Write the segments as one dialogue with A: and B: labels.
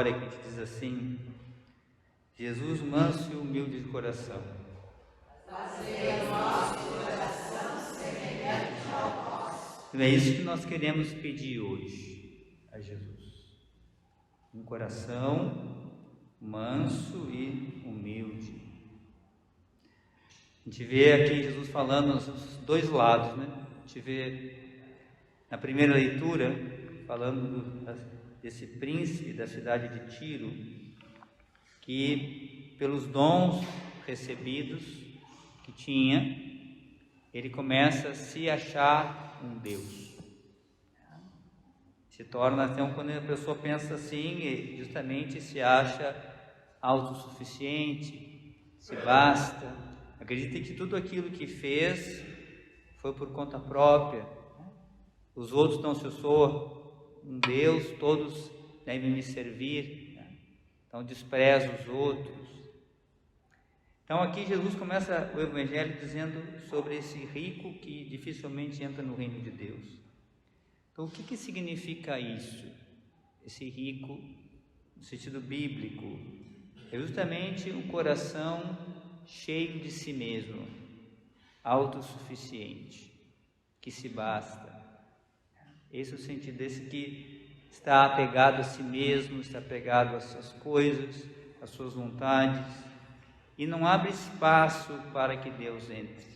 A: história que te diz assim: Jesus manso e humilde de coração,
B: fazei o nosso coração semelhante ao vosso.
A: É isso que nós queremos pedir hoje a Jesus. Um coração manso e humilde. A gente vê aqui Jesus falando os dois lados, né? A gente vê na primeira leitura, falando desse príncipe da cidade de Tiro, que pelos dons recebidos que tinha, ele começa a se achar um Deus. Se torna, então, quando a pessoa pensa assim, justamente se acha autossuficiente, se basta, acredita que tudo aquilo que fez foi por conta própria. Os outros, então, se eu sou um Deus, todos devem me servir, então desprezo os outros. Então aqui Jesus começa o Evangelho dizendo sobre esse rico que dificilmente entra no reino de Deus. Então o que significa isso? Esse rico, no sentido bíblico, é justamente um coração cheio de si mesmo, autossuficiente, que se basta. Esse é o sentido desse que está apegado a si mesmo, está apegado às suas coisas, às suas vontades, e não abre espaço para que Deus entre.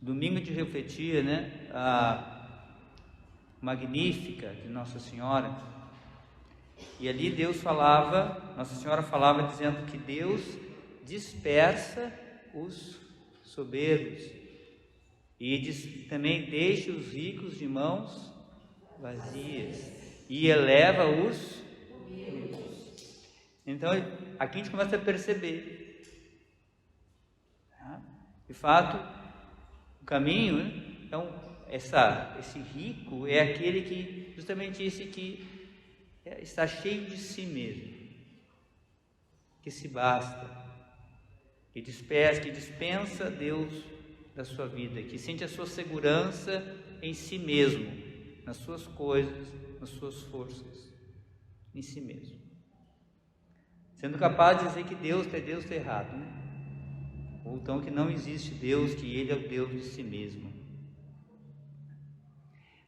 A: Domingo de refletir, a Magnífica de Nossa Senhora, e ali Nossa Senhora falava dizendo que Deus dispersa os soberbos e também deixa os ricos de mãos vazias e eleva os humildes. Então aqui a gente começa a perceber, de fato, o caminho, né? Então esse rico é aquele que, justamente esse que está cheio de si mesmo, que se basta, que dispensa Deus da sua vida, que sente a sua segurança em si mesmo, nas suas coisas, nas suas forças, em si mesmo, sendo capaz de dizer que Deus está errado, né? Ou então que não existe Deus, que Ele é o Deus de si mesmo.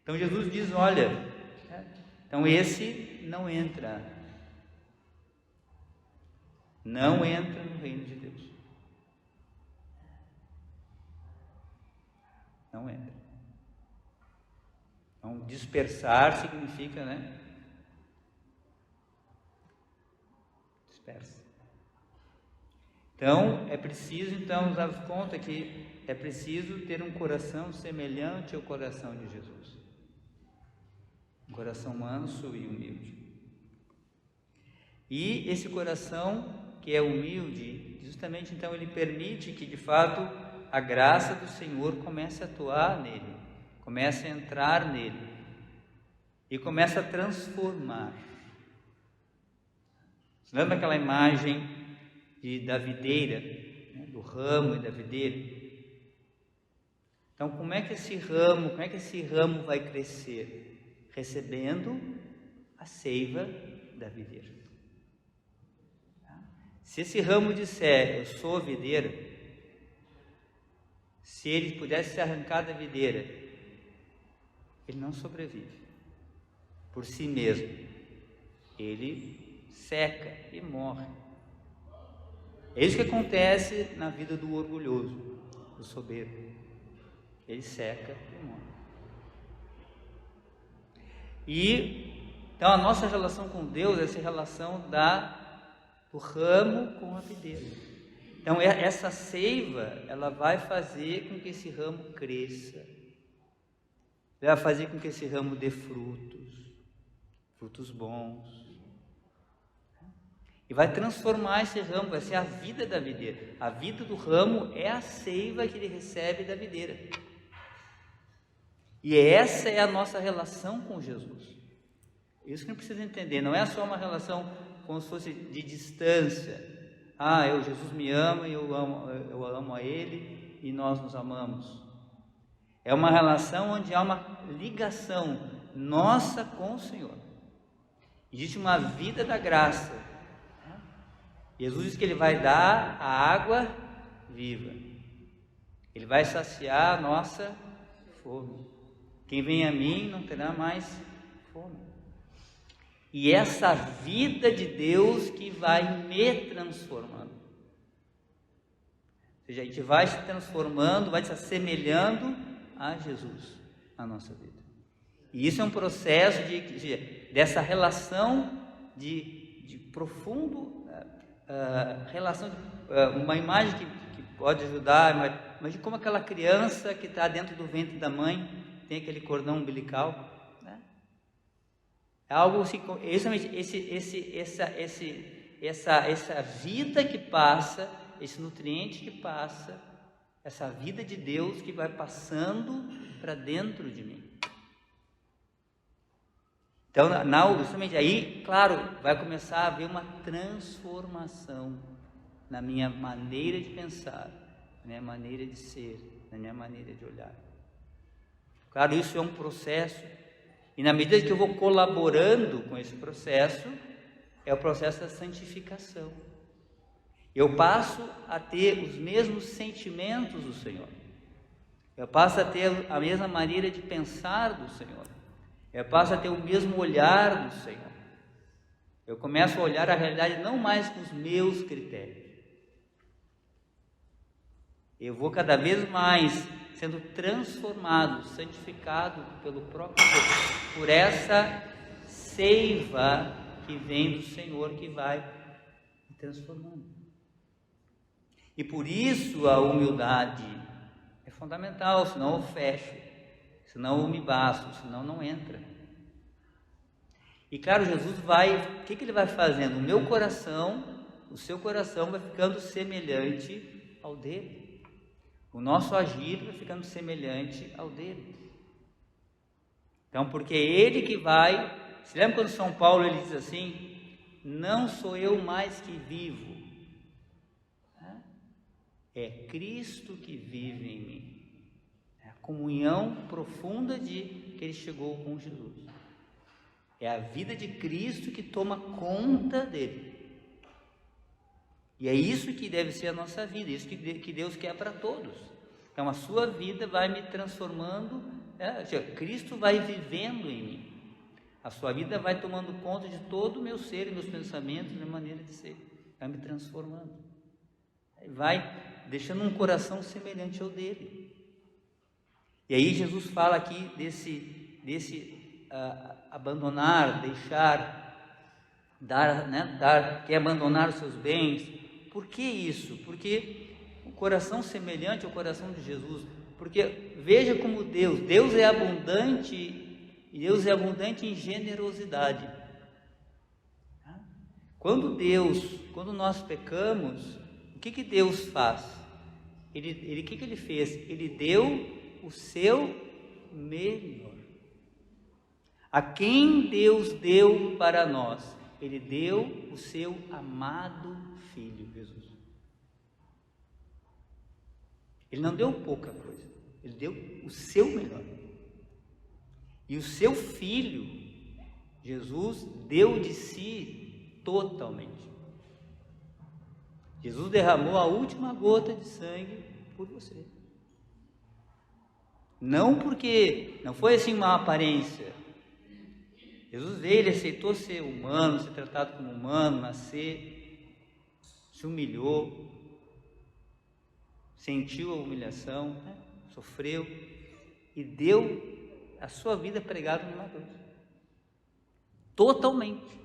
A: Então Jesus diz: olha, então esse não entra no reino de Deus. Não entra. Então, dispersar significa, dispersa. Então, é preciso, nos darmos conta que é preciso ter um coração semelhante ao coração de Jesus. Um coração manso e humilde. E esse coração que é humilde, justamente então ele permite que de fato a graça do Senhor comece a atuar nele, comece a entrar nele e comece a transformar. Você lembra aquela imagem da videira, do ramo e da videira? Então como é que esse ramo vai crescer? Recebendo a seiva da videira. Se esse ramo disser, eu sou a videira, se ele pudesse se arrancar da videira, ele não sobrevive por si mesmo, ele seca e morre. É isso que acontece na vida do orgulhoso, do soberbo. Ele seca e morre. E então a nossa relação com Deus é essa relação do ramo com a videira. Então essa seiva, ela vai fazer com que esse ramo cresça, vai fazer com que esse ramo dê frutos bons, e vai transformar esse ramo, vai ser a vida da videira. A vida do ramo é a seiva que ele recebe da videira. E essa é a nossa relação com Jesus. Isso que a gente precisa entender, não é só uma relação como se fosse de distância. Jesus me ama e eu amo a Ele e nós nos amamos. É uma relação onde há uma ligação nossa com o Senhor. Existe uma vida da graça. Jesus diz que Ele vai dar a água viva. Ele vai saciar a nossa fome. Quem vem a mim não terá mais fome. E essa vida de Deus que vai me transformando. Ou seja, a gente vai se transformando, vai se assemelhando a Jesus na nossa vida. E isso é um processo dessa relação de profundo, relação, uma imagem que pode ajudar, mas de como aquela criança que está dentro do ventre da mãe tem aquele cordão umbilical, né? É algo assim, essa vida que passa, esse nutriente que passa, essa vida de Deus que vai passando para dentro de mim. Então, justamente aí, claro, vai começar a haver uma transformação na minha maneira de pensar, na minha maneira de ser, na minha maneira de olhar. Claro, isso é um processo, e na medida que eu vou colaborando com esse processo, é o processo da santificação. Eu passo a ter os mesmos sentimentos do Senhor. Eu passo a ter a mesma maneira de pensar do Senhor. Eu passo a ter o mesmo olhar do Senhor. Eu começo a olhar a realidade não mais com os meus critérios. Eu vou cada vez mais sendo transformado, santificado pelo próprio Deus, por essa seiva que vem do Senhor, que vai me transformando. E por isso a humildade é fundamental, senão eu fecho, senão eu me basto, senão não entra. E claro, Jesus o que Ele vai fazendo? O meu coração, o seu coração vai ficando semelhante ao dele. O nosso agir vai ficando semelhante ao dele. Então, porque é Ele que vai... Se lembra quando São Paulo ele diz assim: não sou eu mais que vivo, é Cristo que vive em mim. É a comunhão profunda que ele chegou com Jesus. É a vida de Cristo que toma conta dele. E é isso que deve ser a nossa vida, isso que Deus quer para todos. Então a sua vida vai me transformando, Cristo vai vivendo em mim. A sua vida vai tomando conta de todo o meu ser, meus pensamentos, minha maneira de ser. Vai me transformando. Vai deixando um coração semelhante ao dele. E aí Jesus fala aqui desse abandonar, deixar, dar, quer abandonar os seus bens. Por que isso? Porque o coração semelhante ao coração de Jesus. Porque veja como Deus é abundante, e Deus é abundante em generosidade. Quando nós pecamos, o que Deus faz? O que Ele fez? Ele deu o seu melhor. A quem Deus deu para nós? Ele deu o seu amado Filho, Jesus. Ele não deu pouca coisa, Ele deu o seu melhor. E o seu Filho, Jesus, deu de si totalmente. Jesus derramou a última gota de sangue por você. Não foi assim uma aparência. Jesus veio, Ele aceitou ser humano, ser tratado como humano, nascer, se humilhou, sentiu a humilhação, sofreu e deu a sua vida pregada numa cruz. Totalmente.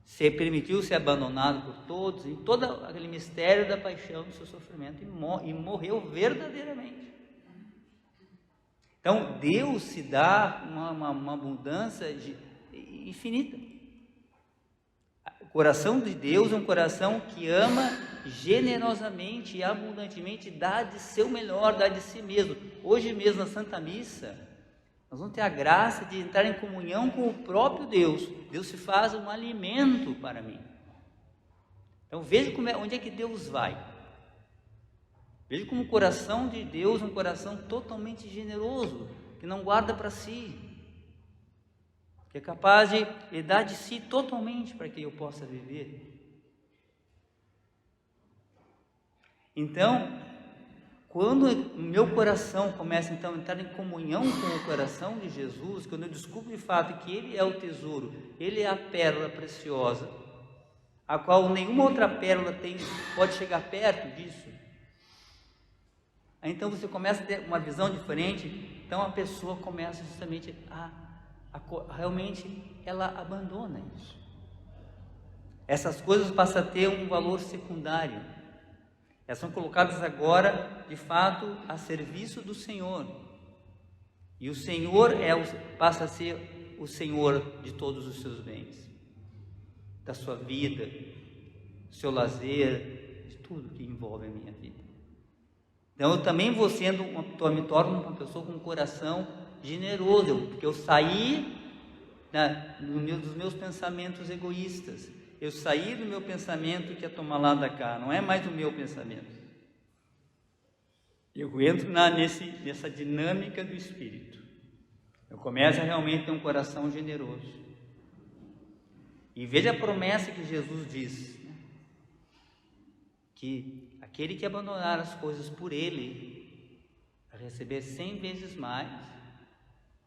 A: Se permitiu ser abandonado por todos, em todo aquele mistério da paixão, do seu sofrimento, e morreu verdadeiramente. Então, Deus se dá uma abundância infinita. O coração de Deus é um coração que ama generosamente e abundantemente, dá de seu melhor, dá de si mesmo. Hoje mesmo, na Santa Missa, nós vamos ter a graça de entrar em comunhão com o próprio Deus. Deus se faz um alimento para mim. Então, veja onde é que Deus vai. Veja como o coração de Deus é um coração totalmente generoso, que não guarda para si. que é capaz de dar de si totalmente para que eu possa viver. Então, quando o meu coração começa então a entrar em comunhão com o coração de Jesus, quando eu descubro de fato que Ele é o tesouro, Ele é a pérola preciosa, a qual nenhuma outra pérola pode chegar perto disso, aí então você começa a ter uma visão diferente. Então a pessoa começa justamente realmente ela abandona isso. Essas coisas passam a ter um valor secundário. Elas são colocadas agora, de fato, a serviço do Senhor. E o Senhor passa a ser o Senhor de todos os seus bens, da sua vida, do seu lazer, de tudo que envolve a minha vida. Então eu também me torno uma pessoa com um coração generoso, porque eu saí dos meus pensamentos egoístas. Eu saí do meu pensamento que é tomar lá da cá, não é mais o meu pensamento. Eu entro nessa dinâmica do Espírito. Eu começo a realmente ter um coração generoso. E veja a promessa que Jesus diz, né? Que aquele que abandonar as coisas por Ele vai receber 100 vezes mais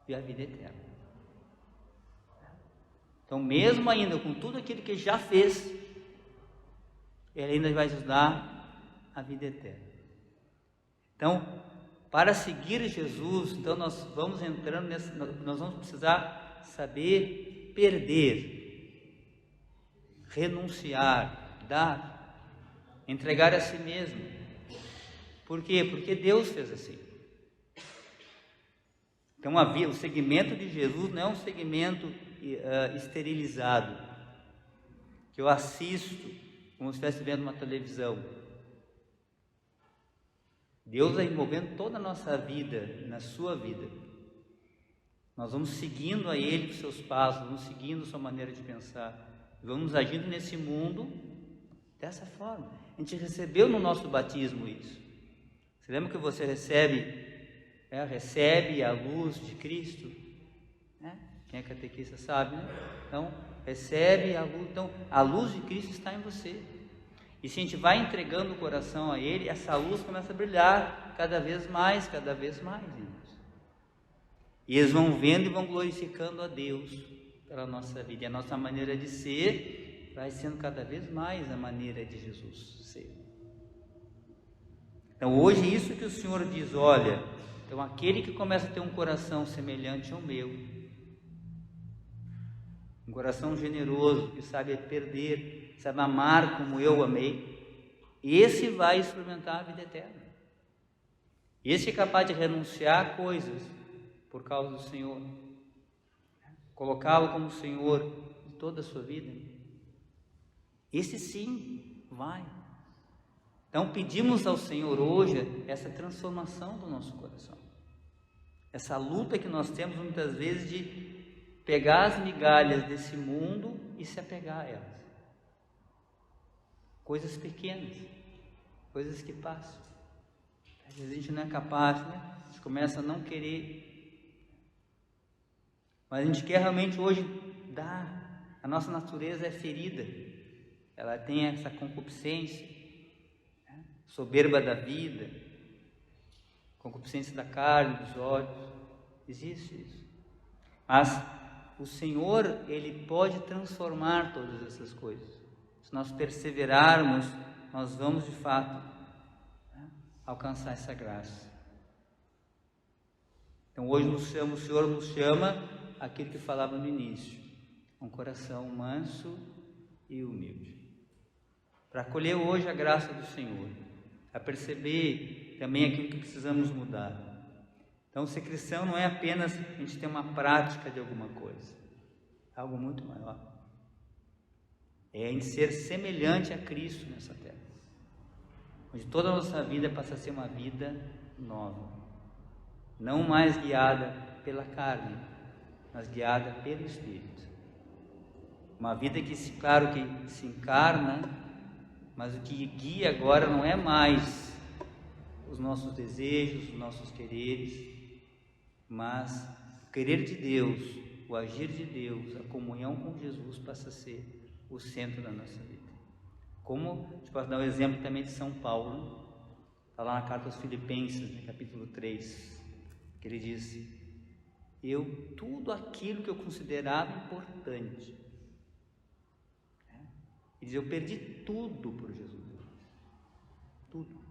A: e a vida eterna. Então, mesmo ainda com tudo aquilo que já fez, Ele ainda vai nos dar a vida eterna. Então, para seguir Jesus, então nós vamos entrando nós vamos precisar saber perder, renunciar, dar, entregar a si mesmo. Por quê? Porque Deus fez assim. Então, o segmento de Jesus não é um segmento esterilizado, que eu assisto como se estivesse vendo uma televisão. Deus vai envolvendo toda a nossa vida, na sua vida. Nós vamos seguindo a Ele os seus passos, vamos seguindo a sua maneira de pensar, vamos agindo nesse mundo dessa forma. A gente recebeu no nosso batismo isso. Você lembra que você recebe a luz de Cristo? Né? Quem é catequista sabe, né? Então, recebe a luz. Então, a luz de Cristo está em você. E se a gente vai entregando o coração a Ele, essa luz começa a brilhar cada vez mais em nós. E eles vão vendo e vão glorificando a Deus pela nossa vida. E a nossa maneira de ser vai sendo cada vez mais a maneira de Jesus ser. Então, hoje, isso que o Senhor diz, olha, então aquele que começa a ter um coração semelhante ao meu, um coração generoso, que sabe perder, sabe amar como eu amei, esse vai experimentar a vida eterna. Esse é capaz de renunciar a coisas por causa do Senhor, colocá-lo como Senhor de toda a sua vida. Esse sim vai. Então pedimos ao Senhor hoje essa transformação do nosso coração. Essa luta que nós temos muitas vezes de pegar as migalhas desse mundo e se apegar a elas. Coisas pequenas, coisas que passam. Às vezes a gente não é capaz, né? A gente começa a não querer. Mas a gente quer realmente hoje dar. A nossa natureza é ferida. Ela tem essa concupiscência, né? Soberba da vida, concupiscência da carne, dos olhos. Existe isso. Mas o Senhor, Ele pode transformar todas essas coisas. Se nós perseverarmos, nós vamos de fato, né, alcançar essa graça. Então hoje o Senhor nos chama aquilo que falava no início, um coração manso e humilde, para acolher hoje a graça do Senhor, a perceber também aquilo que precisamos mudar. Então, ser cristão não é apenas a gente ter uma prática de alguma coisa, é algo muito maior. É a gente ser semelhante a Cristo nessa terra, onde toda a nossa vida passa a ser uma vida nova, não mais guiada pela carne, mas guiada pelo Espírito. Uma vida que, claro, que se encarna, mas o que guia agora não é mais os nossos desejos, os nossos quereres, mas o querer de Deus o agir de Deus, a comunhão com Jesus passa a ser o centro da nossa vida. Como, a gente pode dar um exemplo também de São Paulo, está lá na carta aos Filipenses, no capítulo 3, que ele diz: tudo aquilo que eu considerava importante, ele diz, eu perdi tudo por Jesus, tudo.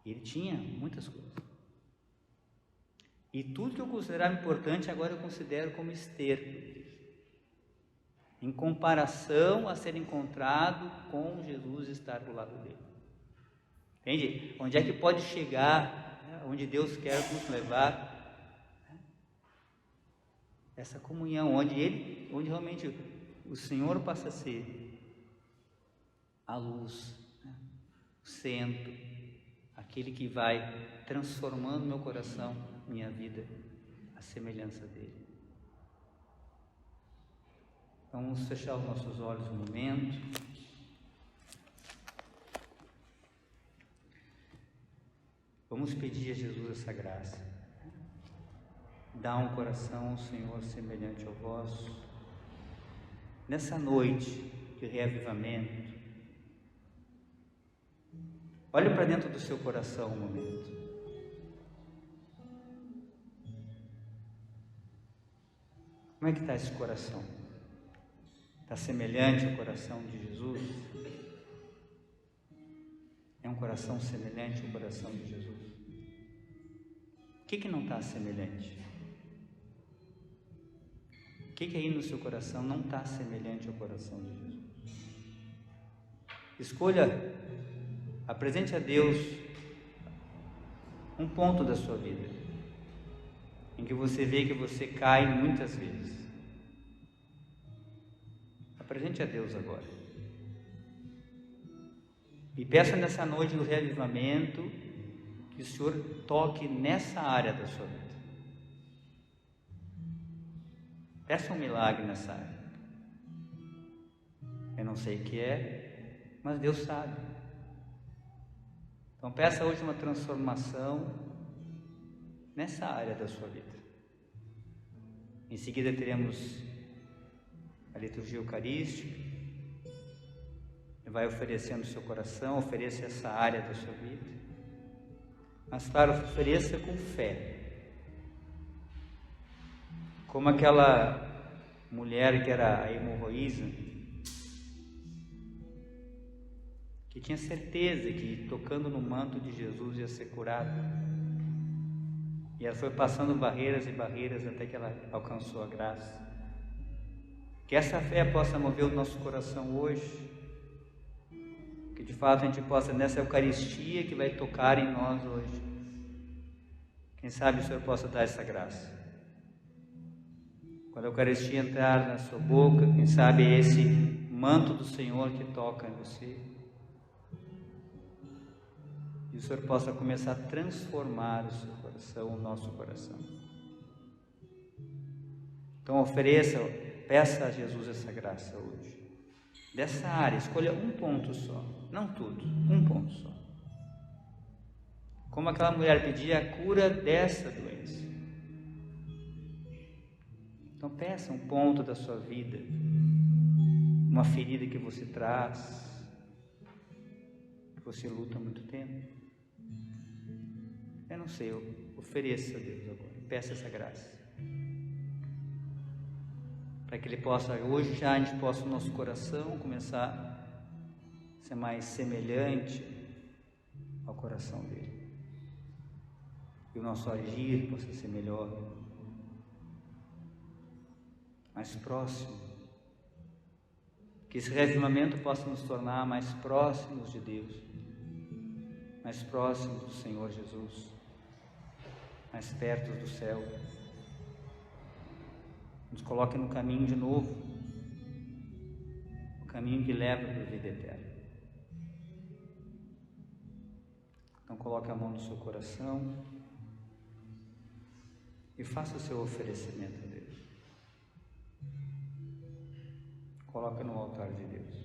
A: Ele tinha muitas coisas, e tudo que eu considerava importante agora eu considero como esterco, em comparação a ser encontrado com Jesus e estar do lado dele. Entende? Onde é que pode chegar, onde Deus quer nos levar? Essa comunhão, onde realmente o Senhor passa a ser a luz, o centro, aquele que vai transformando meu coração, minha vida, a semelhança dele. Então, vamos fechar os nossos olhos um momento. Vamos pedir a Jesus essa graça. Dá um coração ao Senhor semelhante ao vosso. Nessa noite de reavivamento, olhe para dentro do seu coração um momento. Como é que está esse coração? Está semelhante ao coração de Jesus? É um coração semelhante ao coração de Jesus? O que não está semelhante? O que aí no seu coração não está semelhante ao coração de Jesus? Escolha, apresente a Deus um ponto da sua vida em que você vê que você cai muitas vezes. Apresente a Deus agora. E peça nessa noite do reavivamento que o Senhor toque nessa área da sua vida. Peça um milagre nessa área. Eu não sei o que é, mas Deus sabe. Então peça hoje uma transformação nessa área da sua vida. Em seguida teremos a liturgia eucarística. Vai oferecendo o seu coração, ofereça essa área da sua vida. Mas claro, ofereça com fé. Como aquela mulher que era a hemorroísa, que tinha certeza que tocando no manto de Jesus ia ser curada. E ela foi passando barreiras e barreiras até que ela alcançou a graça. Que essa fé possa mover o nosso coração hoje. Que de fato a gente possa, nessa Eucaristia que vai tocar em nós hoje, quem sabe o Senhor possa dar essa graça. Quando a Eucaristia entrar na sua boca, quem sabe é esse manto do Senhor que toca em você. E o Senhor possa começar a transformar o seu coração, o nosso coração. Então ofereça, peça a Jesus essa graça hoje. Dessa área, escolha um ponto só, não tudo, um ponto só. Como aquela mulher pedia a cura dessa doença. Então peça um ponto da sua vida, uma ferida que você traz, que você luta há muito tempo. Eu não sei, ofereça a Deus agora, peça essa graça. Para que Ele possa, hoje já a gente possa, o nosso coração começar a ser mais semelhante ao coração dele. E o nosso agir possa ser melhor, mais próximo. Que esse reavivamento possa nos tornar mais próximos de Deus, mais próximos do Senhor Jesus, mais perto do céu. Nos coloque no caminho de novo, o caminho que leva para a vida eterna. Então coloque a mão no seu coração e faça o seu oferecimento a Deus. Coloque no altar de Deus.